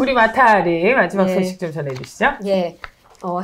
우리 마타리 마지막 예. 소식 좀 전해주시죠. 예.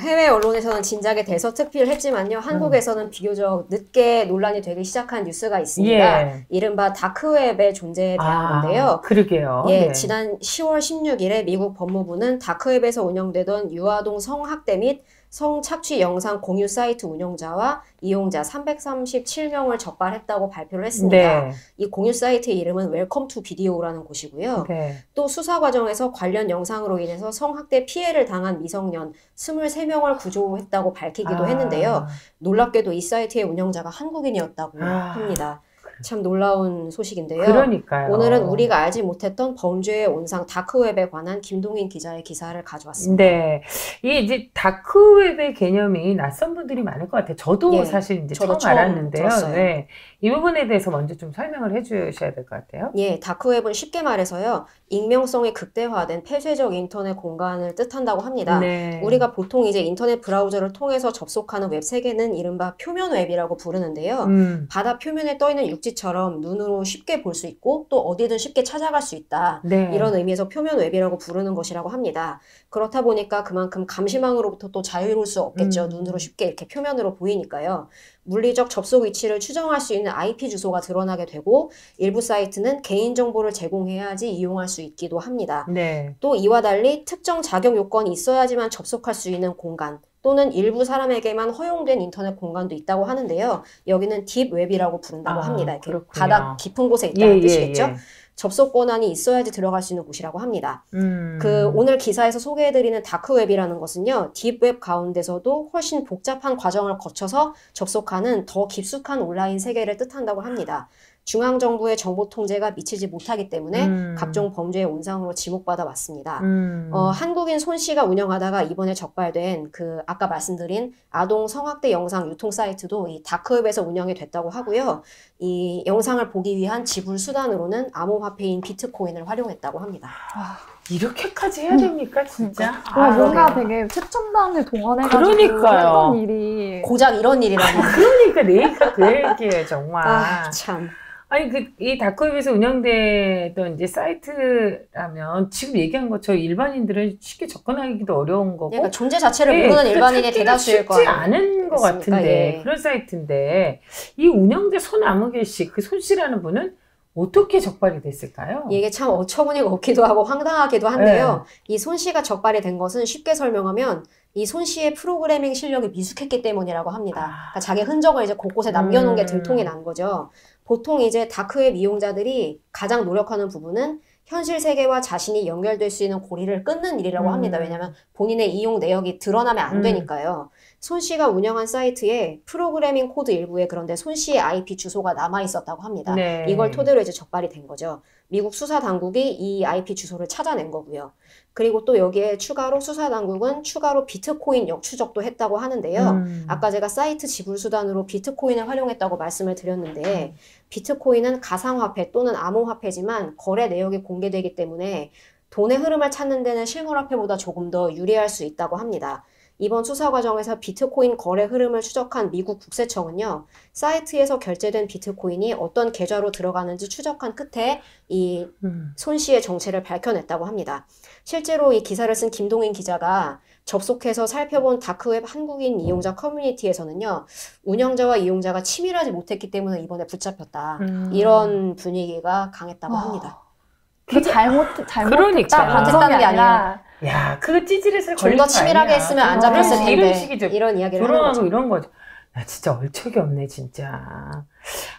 해외 언론에서는 진작에 대서특필을 했지만요. 한국에서는 비교적 늦게 논란이 되기 시작한 뉴스가 있습니다. 예. 이른바 다크웹의 존재에 대한 건데요. 그러게요. 예, 네. 지난 10월 16일에 미국 법무부는 다크웹에서 운영되던 유아동 성학대 및 성착취 영상 공유 사이트 운영자와 이용자 337명을 적발했다고 발표를 했습니다. 네. 이 공유 사이트의 이름은 웰컴 투 비디오라는 곳이고요. 네. 또 수사 과정에서 관련 영상으로 인해서 성학대 피해를 당한 미성년 23명을 구조했다고 밝히기도 했는데요. 놀랍게도 이 사이트의 운영자가 한국인이었다고 합니다. 참 놀라운 소식인데요. 그러니까요. 오늘은 우리가 알지 못했던 범죄의 온상 다크웹에 관한 김동인 기자의 기사를 가져왔습니다. 네. 이 이제 다크웹의 개념이 낯선 분들이 많을 것 같아요. 저도 예, 사실 이제 저도 처음 알았는데요. 들었어요. 네. 이 부분에 대해서 먼저 좀 설명을 해주셔야 될 것 같아요. 예, 다크웹은 쉽게 말해서요. 익명성이 극대화된 폐쇄적 인터넷 공간을 뜻한다고 합니다. 네. 우리가 보통 이제 인터넷 브라우저를 통해서 접속하는 웹 세계는 이른바 표면 웹이라고 부르는데요. 바다 표면에 떠 있는 육지처럼 눈으로 쉽게 볼 수 있고 또 어디든 쉽게 찾아갈 수 있다. 네. 이런 의미에서 표면 웹이라고 부르는 것이라고 합니다. 그렇다 보니까 그만큼 감시망으로부터 또 자유로울 수 없겠죠. 눈으로 쉽게 이렇게 표면으로 보이니까요. 물리적 접속 위치를 추정할 수 있는 IP 주소가 드러나게 되고 일부 사이트는 개인정보를 제공해야지 이용할 수 있기도 합니다. 네. 또 이와 달리 특정 자격 요건이 있어야지만 접속할 수 있는 공간 또는 일부 사람에게만 허용된 인터넷 공간도 있다고 하는데요. 여기는 딥웹이라고 부른다고 합니다. 이렇게 그렇군요. 바닥 깊은 곳에 있다는 뜻이겠죠. 예. 접속 권한이 있어야지 들어갈 수 있는 곳이라고 합니다. 오늘 기사에서 소개해드리는 다크웹이라는 것은요, 딥웹 가운데서도 훨씬 복잡한 과정을 거쳐서 접속하는 더 깊숙한 온라인 세계를 뜻한다고 합니다. 중앙정부의 정보 통제가 미치지 못하기 때문에 각종 범죄의 온상으로 지목받아 왔습니다. 한국인 손 씨가 운영하다가 이번에 적발된 아까 말씀드린 아동 성학대 영상 유통 사이트도 이 다크웹에서 운영이 됐다고 하고요. 이 영상을 보기 위한 지불 수단으로는 암호화폐인 비트코인을 활용했다고 합니다. 이렇게까지 해야 됩니까, 진짜? 뭔가 되게 최첨단을 동원해가지고 그러니까요. 했던 일이 고작 이런 일이라니. 그러니까 내가 그 얘기예요, 정말. 참. 아니, 이 다크웹에서 운영되던 이제 사이트라면 지금 얘기한 것처럼 일반인들은 쉽게 접근하기도 어려운 거고. 그러니까 존재 자체를 모르는 일반인의 대다수일 거예요. 쉽지 않은 것 같은데. 예. 그런 사이트인데. 이 운영자 손아무개 씨, 그 손 씨라는 분은 어떻게 적발이 됐을까요? 이게 참 어처구니가 없기도 하고 황당하기도 한데요. 이 손 씨가 적발이 된 것은 쉽게 설명하면 이 손 씨의 프로그래밍 실력이 미숙했기 때문이라고 합니다. 그러니까 자기 흔적을 이제 곳곳에 남겨놓은 게 들통이 난 거죠. 보통 이제 다크웹 이용자들이 가장 노력하는 부분은 현실 세계와 자신이 연결될 수 있는 고리를 끊는 일이라고 합니다. 왜냐하면 본인의 이용 내역이 드러나면 안 되니까요. 손 씨가 운영한 사이트에 프로그래밍 코드 일부에 그런데 손 씨의 IP 주소가 남아 있었다고 합니다. 네. 이걸 토대로 이제 적발이 된 거죠. 미국 수사 당국이 이 IP 주소를 찾아낸 거고요. 그리고 또 여기에 추가로 수사 당국은 추가로 비트코인 역추적도 했다고 하는데요. 아까 제가 사이트 지불 수단으로 비트코인을 활용했다고 말씀을 드렸는데 비트코인은 가상화폐 또는 암호화폐지만 거래 내역이 공개되기 때문에 돈의 흐름을 찾는 데는 실물화폐보다 조금 더 유리할 수 있다고 합니다. 이번 수사 과정에서 비트코인 거래 흐름을 추적한 미국 국세청은요, 사이트에서 결제된 비트코인이 어떤 계좌로 들어가는지 추적한 끝에 이 손 씨의 정체를 밝혀냈다고 합니다. 실제로 이 기사를 쓴 김동인 기자가 접속해서 살펴본 다크웹 한국인 이용자 커뮤니티에서는요, 운영자와 이용자가 치밀하지 못했기 때문에 이번에 붙잡혔다. 이런 분위기가 강했다고 합니다. 잘못했다는 게 아니라 야, 그거 찌질해서 좀 더 치밀하게 했으면 안 잡혔을 텐데. 이런 식이죠. 이런 이야기를 하는 조롱하고 거죠. 이런 거죠. 야, 진짜 얼척이 없네, 진짜.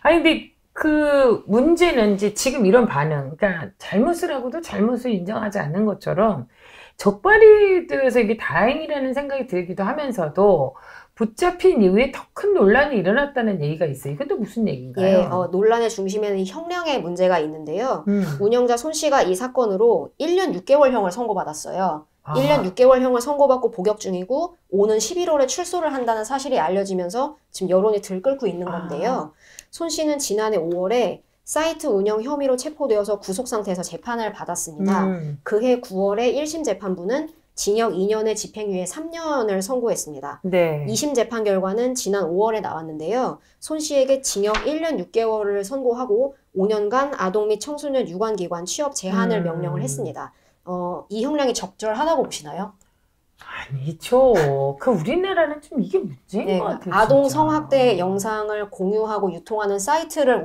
아니, 근데 그 문제는 이제 지금 이런 반응, 그러니까 잘못을 하고도 잘못을 인정하지 않는 것처럼 적발이 되어서 이게 다행이라는 생각이 들기도 하면서도 붙잡힌 이후에 더 큰 논란이 일어났다는 얘기가 있어요. 이건 또 무슨 얘기인가요? 예, 논란의 중심에는 형량의 문제가 있는데요. 운영자 손 씨가 이 사건으로 1년 6개월형을 선고받았어요. 1년 6개월형을 선고받고 복역 중이고 오는 11월에 출소를 한다는 사실이 알려지면서 지금 여론이 들끓고 있는 건데요. 손 씨는 지난해 5월에 사이트 운영 혐의로 체포되어서 구속 상태에서 재판을 받았습니다. 그해 9월에 1심 재판부는 징역 2년에 집행유예 3년을 선고했습니다. 네. 2심 재판 결과는 지난 5월에 나왔는데요. 손 씨에게 징역 1년 6개월을 선고하고 5년간 아동 및 청소년 유관기관 취업 제한을 명령을 했습니다. 이 형량이 적절하다고 보시나요? 아니죠. 우리나라는 좀 이게 문제인 네, 것 같아요. 아동 진짜. 성학대 영상을 공유하고 유통하는 사이트를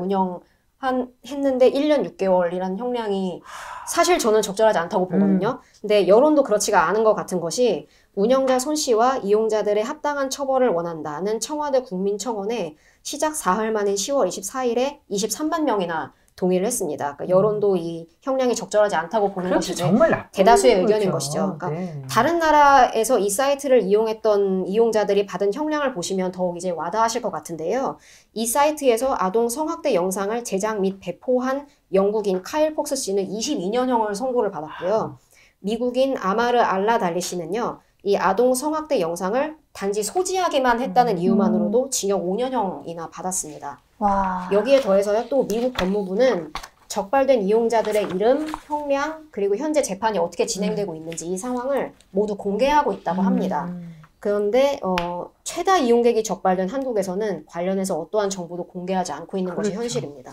했는데 1년 6개월이라는 형량이 사실 저는 적절하지 않다고 보거든요. 근데 여론도 그렇지가 않은 것 같은 것이 운영자 손 씨와 이용자들의 합당한 처벌을 원한다는 청와대 국민청원에 시작 사흘 만인 10월 24일에 23만 명이나 동의를 했습니다. 그러니까 여론도 이 형량이 적절하지 않다고 보는 그렇지, 것이 정말 나쁜 대다수의 거죠. 의견인 것이죠. 그러니까 네. 다른 나라에서 이 사이트를 이용했던 이용자들이 받은 형량을 보시면 더욱 이제 와닿으실 것 같은데요. 이 사이트에서 아동 성학대 영상을 제작 및 배포한 영국인 카일 폭스 씨는 22년형을 선고를 받았고요. 미국인 아마르 알라달리 씨는요. 이 아동 성학대 영상을 단지 소지하기만 했다는 이유만으로도 징역 5년형이나 받았습니다. 와. 여기에 더해서요. 또 미국 법무부는 적발된 이용자들의 이름, 형량, 그리고 현재 재판이 어떻게 진행되고 있는지 이 상황을 모두 공개하고 있다고 합니다. 그런데 최다 이용객이 적발된 한국에서는 관련해서 어떠한 정보도 공개하지 않고 있는 것이 현실입니다.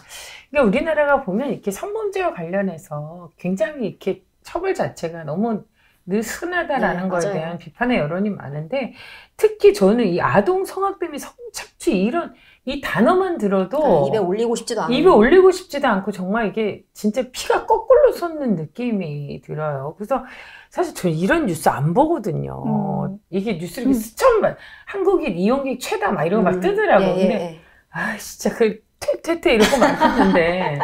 그러니까 우리나라가 보면 이렇게 성범죄와 관련해서 굉장히 이렇게 처벌 자체가 너무 느슨하다라는 거에 맞아요. 대한 비판의 여론이 많은데, 특히 저는 이 아동 성학대 및 성착취 이런 이 단어만 들어도 입에 올리고 싶지도 않아요. 입에 올리고 싶지도 않고 정말 이게 진짜 피가 거꾸로 솟는 느낌이 들어요. 그래서 사실 저 이런 뉴스 안 보거든요. 이게 뉴스를 스쳐만 한국인 이용객 최다 막 이런 거 막 뜨더라고. 근데 진짜 퇴퇴퇴 이러고 말았는데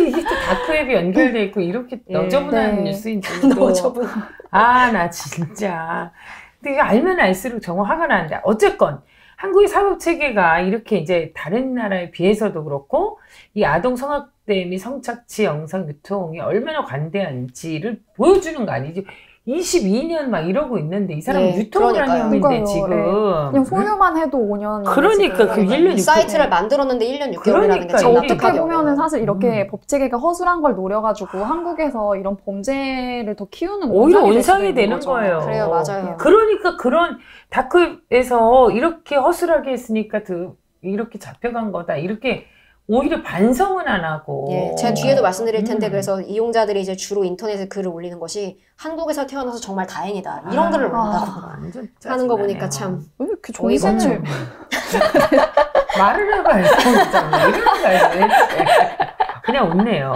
이게 또 다크웹이 연결돼 있고 이렇게 너저분한 뉴스인지 너저분. 나 진짜. 근데 이거 알면 알수록 정말 화가 나는데, 어쨌건 한국의 사법체계가 이렇게 이제 다른 나라에 비해서도 그렇고 이 아동 성학대 및 성착취 영상 유통이 얼마나 관대한지를 보여주는 거 아니지? 22년 막 이러고 있는데 이 사람은 유통을 한 형인데 그러니까요. 지금 그냥 소유만 해도 5년. 그러니까 그 1년 6개월 사이트를 만들었는데 1년 6개월이라는 게 참 어떻게 납득하기 보면은 어려워요. 사실 이렇게 법체계가 허술한 걸 노려가지고 한국에서 이런 범죄를 더 키우는 오히려 온상이 될 수도 온상이 있는 되는 거죠. 거예요. 그래요, 맞아요. 그러니까 그런 다크에서 이렇게 허술하게 했으니까 이렇게 잡혀간 거다. 이렇게 오히려 반성은 안 하고. 예, 제가 뒤에도 말씀드릴 텐데 그래서 이용자들이 이제 주로 인터넷에 글을 올리는 것이 한국에서 태어나서 정말 다행이다. 이런 글을 올린다고 완전 하는 거 보니까 참 왜 이렇게 어이가 정신을 없죠. 말을 해봐야 있잖아. 이런 거야. 그냥 웃네요.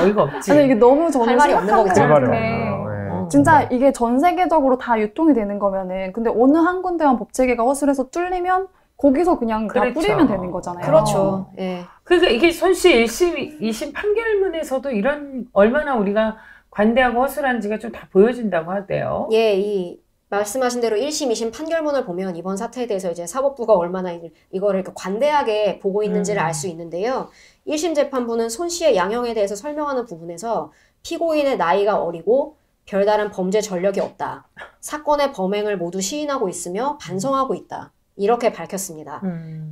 어이가 없지. 아니 이게 너무 저는 할 말이 없는 심각한 거겠죠. 것 말이 같은 게 없네요. 진짜 이게 전 세계적으로 다 유통이 되는 거면은 근데 어느 한 군데만 법체계가 허술해서 뚫리면 거기서 그냥 다 그렇죠. 뿌리면 되는 거잖아요. 그렇죠. 예. 그러니까 이게 손씨 1심, 2심 판결문에서도 이런 얼마나 우리가 관대하고 허술한지가 좀 다 보여진다고 하대요. 예, 이 말씀하신 대로 1심, 2심 판결문을 보면 이번 사태에 대해서 이제 사법부가 얼마나 이거를 이렇게 관대하게 보고 있는지를 알 수 있는데요. 1심 재판부는 손 씨의 양형에 대해서 설명하는 부분에서 피고인의 나이가 어리고 별다른 범죄 전력이 없다. 사건의 범행을 모두 시인하고 있으며 반성하고 있다. 이렇게 밝혔습니다.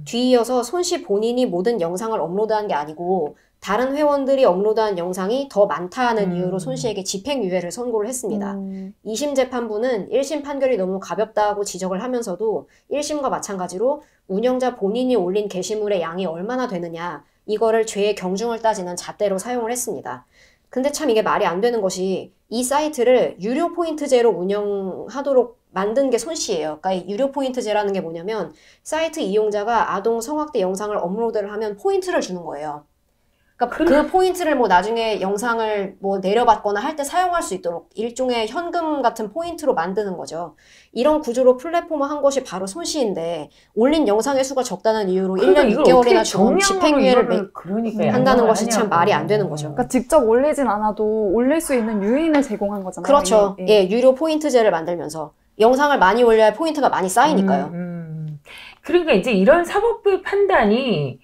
뒤이어서 손 씨 본인이 모든 영상을 업로드한 게 아니고 다른 회원들이 업로드한 영상이 더 많다는 이유로 손 씨에게 집행유예를 선고를 했습니다. 2심 재판부는 1심 판결이 너무 가볍다고 지적을 하면서도 1심과 마찬가지로 운영자 본인이 올린 게시물의 양이 얼마나 되느냐 이거를 죄의 경중을 따지는 잣대로 사용을 했습니다. 근데 참 이게 말이 안 되는 것이 이 사이트를 유료 포인트제로 운영하도록 만든 게 손 씨예요. 그러니까 이 유료 포인트제라는 게 뭐냐면 사이트 이용자가 아동 성학대 영상을 업로드를 하면 포인트를 주는 거예요. 그러니까 그 포인트를 뭐 나중에 영상을 뭐 내려받거나 할 때 사용할 수 있도록 일종의 현금 같은 포인트로 만드는 거죠. 이런 구조로 플랫폼을 한 것이 바로 손 씨인데 올린 영상의 수가 적다는 이유로 그러니까 1년 이걸 6개월이나 어떻게 좀 집행유예를 한다는 것이 참 말이 안 되는 거죠. 그러니까 직접 올리진 않아도 올릴 수 있는 유인을 제공한 거잖아요. 그렇죠. 예, 유료 포인트제를 만들면서 영상을 많이 올려야 포인트가 많이 쌓이니까요. 그러니까 이제 이런 사법부의 판단이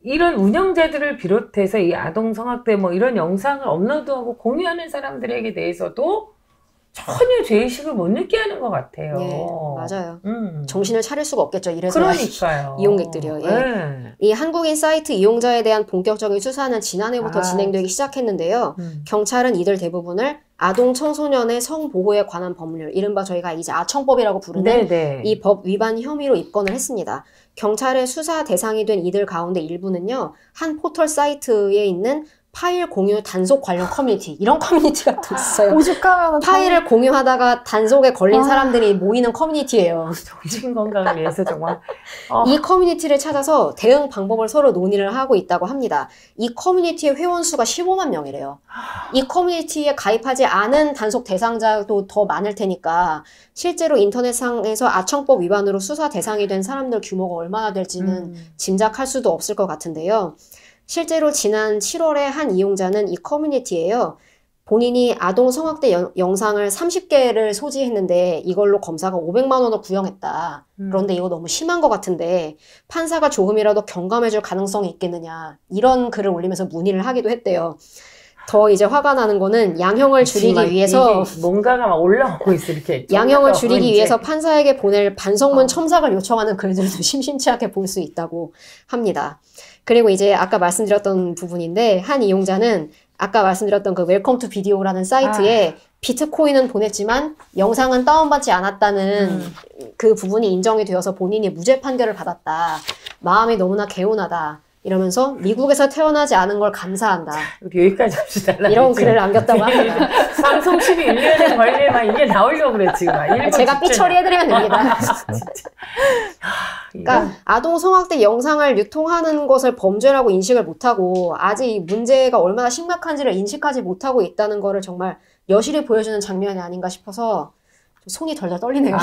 이런 운영자들을 비롯해서 이 아동 성학대 뭐 이런 영상을 업로드하고 공유하는 사람들에게 대해서도 전혀 죄의식을 못 느끼게 하는 것 같아요. 예, 맞아요. 정신을 차릴 수가 없겠죠. 이래서 그러니까요. 이용객들이요. 예. 네. 이 한국인 사이트 이용자에 대한 본격적인 수사는 지난해부터 진행되기 시작했는데요. 경찰은 이들 대부분을 아동 청소년의 성보호에 관한 법률, 이른바 저희가 이제 아청법이라고 부르는 이 법 위반 혐의로 입건을 했습니다. 경찰의 수사 대상이 된 이들 가운데 일부는요, 한 포털 사이트에 있는 파일 공유 단속 관련 커뮤니티 이런 커뮤니티가 또 있어요. 오죽하면 파일을 공유하다가 단속에 걸린 사람들이 모이는 커뮤니티예요. 정신 건강을 위해서 정말 이 커뮤니티를 찾아서 대응 방법을 서로 논의를 하고 있다고 합니다. 이 커뮤니티의 회원 수가 15만 명이래요. 이 커뮤니티에 가입하지 않은 단속 대상자도 더 많을 테니까 실제로 인터넷상에서 아청법 위반으로 수사 대상이 된 사람들 규모가 얼마나 될지는 짐작할 수도 없을 것 같은데요. 실제로 지난 7월에 한 이용자는 이 커뮤니티에요. 본인이 아동 성학대 영상을 30개를 소지했는데 이걸로 검사가 500만 원을 구형했다. 그런데 이거 너무 심한 것 같은데 판사가 조금이라도 경감해줄 가능성이 있겠느냐. 이런 글을 올리면서 문의를 하기도 했대요. 더 이제 화가 나는 거는 양형을 줄이기 위해서 뭔가가 막 올라오고 있어 이렇게 양형을 줄이기 위해서 판사에게 보낼 반성문 첨삭을 요청하는 글들도 심심치 않게 볼 수 있다고 합니다. 그리고 이제 아까 말씀드렸던 부분인데 한 이용자는 아까 말씀드렸던 그 웰컴 투 비디오라는 사이트에 비트코인은 보냈지만 영상은 다운받지 않았다는 그 부분이 인정이 되어서 본인이 무죄 판결을 받았다. 마음이 너무나 개운하다. 이러면서 미국에서 태어나지 않은 걸 감사한다. 우리 여기까지 합시다. 이런 글을 남겼다고 합니다. 방송 11년에 걸릴만 이게 나오려고 그래 지금. 제가 삐 처리해드리면 됩니다. 그러니까 아동 성학대 영상을 유통하는 것을 범죄라고 인식을 못하고 아직 문제가 얼마나 심각한지를 인식하지 못하고 있다는 거를 정말 여실히 보여주는 장면이 아닌가 싶어서 좀 손이 덜덜 떨리네요.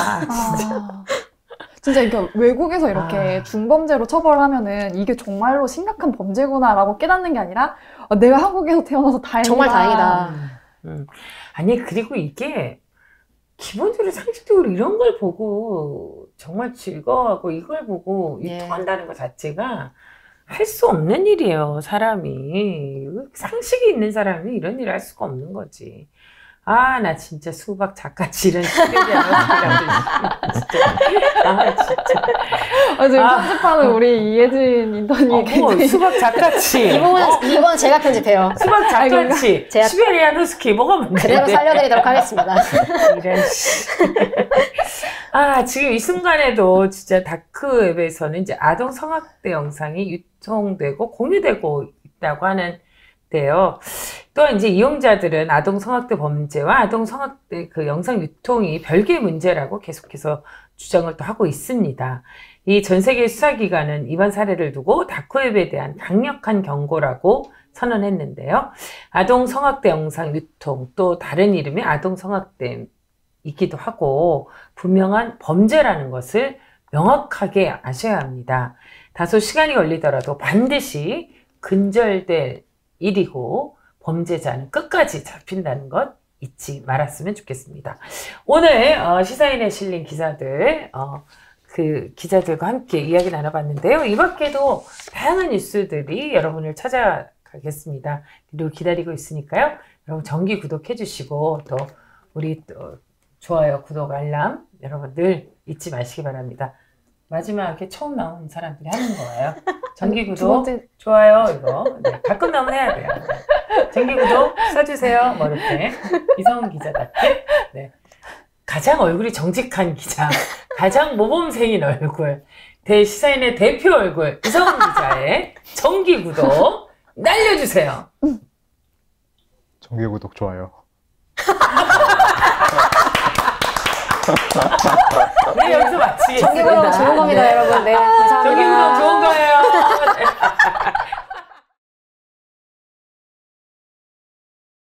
진짜 이게 외국에서 이렇게 중범죄로 처벌하면은 이게 정말로 심각한 범죄구나라고 깨닫는 게 아니라 내가 한국에서 태어나서 다행이다. 정말 다행이다. 아니 그리고 이게 기본적으로 상식적으로 이런 걸 보고 정말 즐거워하고 이걸 보고 유통한다는 것 자체가 할 수 없는 일이에요. 사람이 상식이 있는 사람이 이런 일을 할 수가 없는 거지. 아, 나 진짜 수박 작가치 이런 시대지 않았으라고 진짜. 지금 편집하는 우리 이혜진 인턴이 굉장히 수박 작가치. 이건 제가 편집해요. 수박 작가치. 시베리안 후스키 먹으면 그대로 살려드리도록 하겠습니다. 이런 지금 이 순간에도 진짜 다크웹에서는 이제 아동 성학대 영상이 유통되고 공유되고 있다고 하는데요. 또 이제 이용자들은 아동 성학대 범죄와 아동 성학대 그 영상 유통이 별개의 문제라고 계속해서 주장을 또 하고 있습니다. 이 전 세계 수사기관은 이번 사례를 두고 다크웹에 대한 강력한 경고라고 선언했는데요. 아동 성학대 영상 유통, 또 다른 이름의 아동 성학대이기도 하고 분명한 범죄라는 것을 명확하게 아셔야 합니다. 다소 시간이 걸리더라도 반드시 근절될 일이고 범죄자는 끝까지 잡힌다는 것 잊지 말았으면 좋겠습니다. 오늘 시사인에 실린 기사들 그 기자들과 함께 이야기 나눠봤는데요. 이 밖에도 다양한 뉴스들이 여러분을 찾아가겠습니다. 그리고 기다리고 있으니까요. 여러분 정기 구독해 주시고 또 우리 또 좋아요, 구독, 알람 여러분 늘 잊지 마시기 바랍니다. 마지막에 처음 나온 사람들이 하는 거예요. 정기 구독, 좋아요 이거 가끔 나오면 해야 돼요. 정기 구독 써주세요. 뭐 이렇게 이성훈 기자답게 가장 얼굴이 정직한 기자, 가장 모범생인 얼굴, 시사인의 대표 얼굴 이성훈 기자의 정기 구독 날려주세요. 정기 구독 좋아요. 네, 여기서 마치겠습니다. 정기 구독 좋은 겁니다, 여러분. 네, 감사합니다. 정기 구독 좋은 거예요.